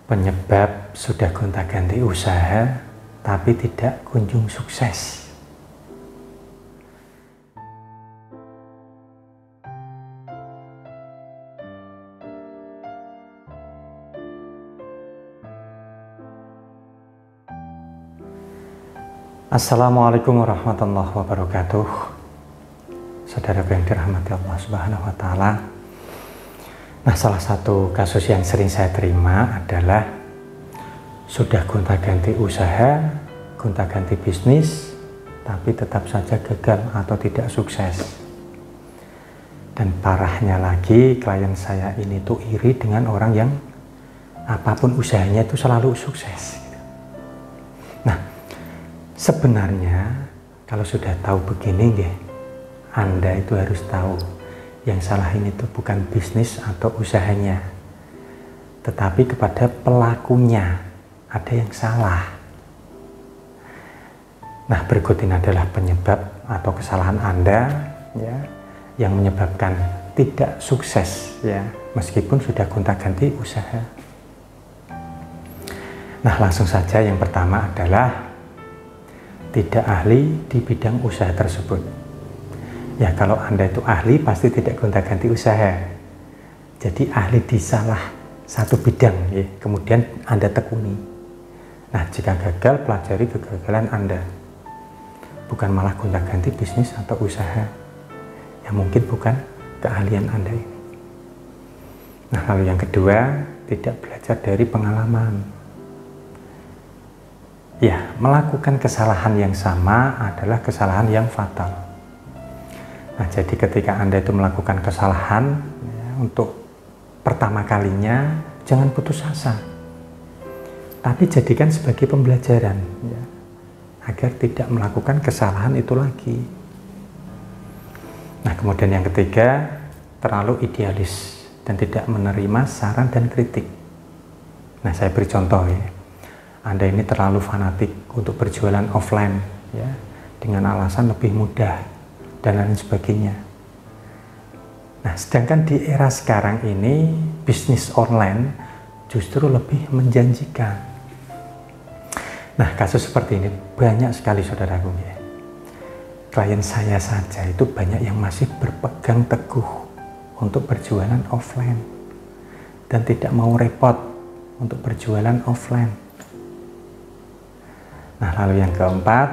Penyebab sudah gonta-ganti usaha tapi tidak kunjung sukses. Assalamualaikum warahmatullahi wabarakatuh. Saudara yang dirahmati Allah Subhanahu wa Ta'ala. Nah, salah satu kasus yang sering saya terima adalah sudah gonta-ganti usaha, gonta-ganti bisnis, tapi tetap saja gagal atau tidak sukses. Dan parahnya lagi, klien saya ini tuh iri dengan orang yang apapun usahanya itu selalu sukses. Nah, sebenarnya kalau sudah tahu begini, Anda itu harus tahu yang salah ini tuh bukan bisnis atau usahanya, tetapi kepada pelakunya ada yang salah. Nah, berikut ini adalah penyebab atau kesalahan Anda ya, yang menyebabkan tidak sukses ya, meskipun sudah gonta-ganti usaha. Nah, langsung saja yang pertama adalah tidak ahli di bidang usaha tersebut. Ya, kalau Anda itu ahli pasti tidak gonta-ganti usaha. Jadi ahli di salah satu bidang ya, kemudian Anda tekuni. Nah, jika gagal, pelajari kegagalan Anda. Bukan malah gonta-ganti bisnis atau usaha yang mungkin bukan keahlian Anda ini. Nah, lalu yang kedua, tidak belajar dari pengalaman. Ya, melakukan kesalahan yang sama adalah kesalahan yang fatal. Nah, jadi ketika Anda itu melakukan kesalahan ya, untuk pertama kalinya, jangan putus asa. Tapi jadikan sebagai pembelajaran ya, agar tidak melakukan kesalahan itu lagi. Nah, kemudian yang ketiga, terlalu idealis dan tidak menerima saran dan kritik. Nah, saya beri contoh ya. Anda ini terlalu fanatik untuk berjualan offline ya, dengan alasan lebih mudah dan lain sebagainya. Nah, sedangkan di era sekarang ini bisnis online justru lebih menjanjikan. Nah, kasus seperti ini banyak sekali saudaraku ya. Klien saya saja itu banyak yang masih berpegang teguh untuk berjualan offline dan tidak mau repot untuk berjualan offline. Nah, lalu yang keempat,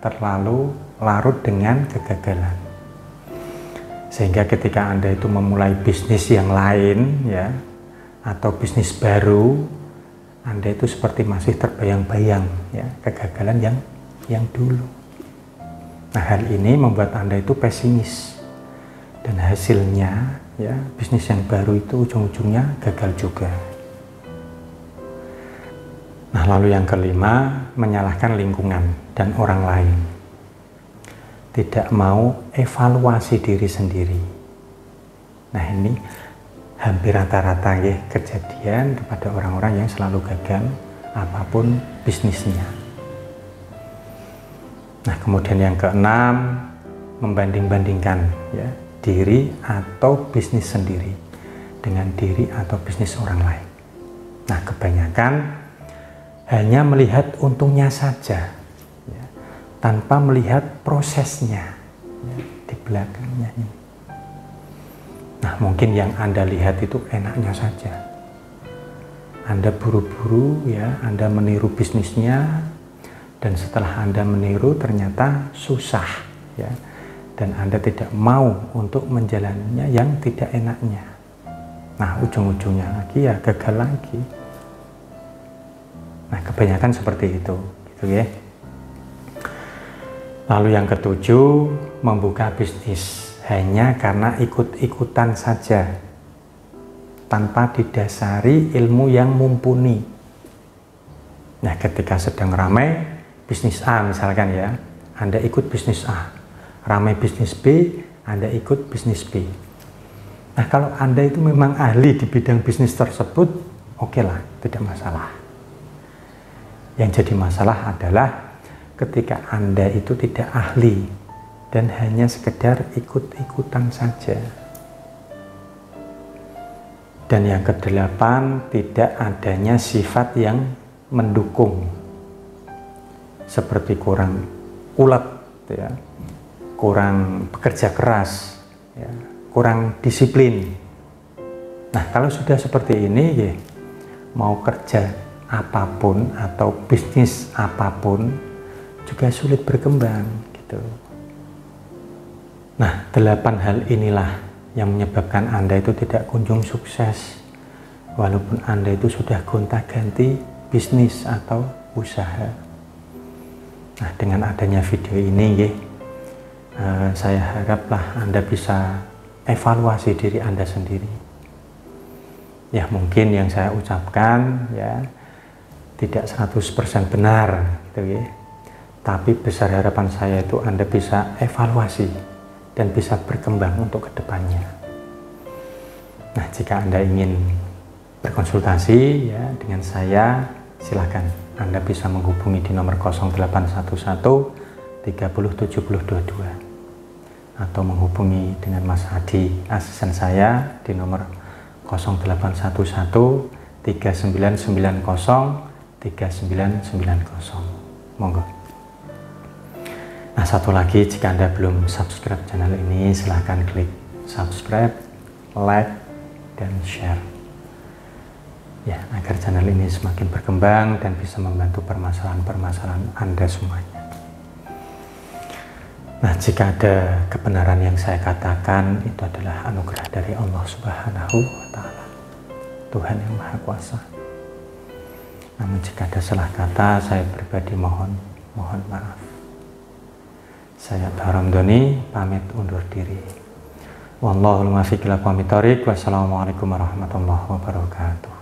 terlalu larut dengan kegagalan. Sehingga ketika Anda itu memulai bisnis yang lain ya, atau bisnis baru, Anda itu seperti masih terbayang-bayang ya, kegagalan yang dulu. Nah, hal ini membuat Anda itu pesimis. Dan hasilnya ya, bisnis yang baru itu ujung-ujungnya gagal juga. Nah, lalu yang kelima, menyalahkan lingkungan dan orang lain. Tidak mau evaluasi diri sendiri. Nah, ini hampir rata-rata ya kejadian kepada orang-orang yang selalu gagal apapun bisnisnya. Nah, kemudian yang keenam, membanding-bandingkan ya, diri atau bisnis sendiri dengan diri atau bisnis orang lain. Nah, kebanyakan hanya melihat untungnya saja ya, tanpa melihat prosesnya ya, di belakangnya ini. Nah, mungkin yang Anda lihat itu enaknya saja. Anda buru-buru ya, Anda meniru bisnisnya, dan setelah Anda meniru ternyata susah ya, dan Anda tidak mau untuk menjalaninya yang tidak enaknya. Nah, ujung-ujungnya lagi ya gagal lagi. Nah, kebanyakan seperti itu gitu ya. Lalu yang ketujuh, membuka bisnis hanya karena ikut-ikutan saja tanpa didasari ilmu yang mumpuni. Nah, ketika sedang ramai bisnis A misalkan ya, Anda ikut bisnis A. Ramai bisnis B, Anda ikut bisnis B. Nah, kalau Anda itu memang ahli di bidang bisnis tersebut, oke lah, tidak masalah. Yang jadi masalah adalah ketika Anda itu tidak ahli dan hanya sekedar ikut-ikutan saja. Dan yang kedelapan, tidak adanya sifat yang mendukung, seperti kurang ulet, ya, kurang bekerja keras, ya, kurang disiplin. Nah, kalau sudah seperti ini, ya, mau kerja apapun atau bisnis apapun juga sulit berkembang gitu. Nah, 8 hal inilah yang menyebabkan Anda itu tidak kunjung sukses walaupun Anda itu sudah gonta-ganti bisnis atau usaha. Nah, dengan adanya video ini, saya haraplah Anda bisa evaluasi diri Anda sendiri. Ya, mungkin yang saya ucapkan ya tidak 100% benar gitu ya. Tapi besar harapan saya itu Anda bisa evaluasi dan bisa berkembang untuk kedepannya. Nah, jika Anda ingin berkonsultasi ya dengan saya, silakan Anda bisa menghubungi di nomor 0811 307022 atau menghubungi dengan Mas Hadi, asisten saya, di nomor 0811 3990 3990. Monggo. Nah, satu lagi, jika Anda belum subscribe channel ini, silahkan klik subscribe, like, dan share ya, agar channel ini semakin berkembang dan bisa membantu permasalahan-permasalahan Anda semuanya. Nah, jika ada kebenaran yang saya katakan, itu adalah anugerah dari Allah Subhanahu wa Ta'ala, Tuhan yang Maha Kuasa. Namun jika ada salah kata, saya pribadi mohon maaf. Saya Baramdoni pamit undur diri. Wallahul muwaffiq ila aqwamit thoriq. Wassalamualaikum warahmatullahi wabarakatuh.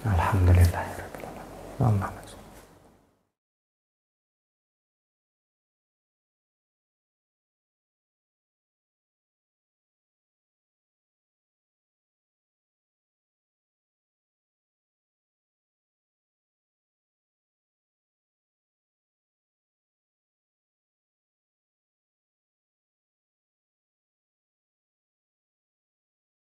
Alhamdulillahirabbil alamin.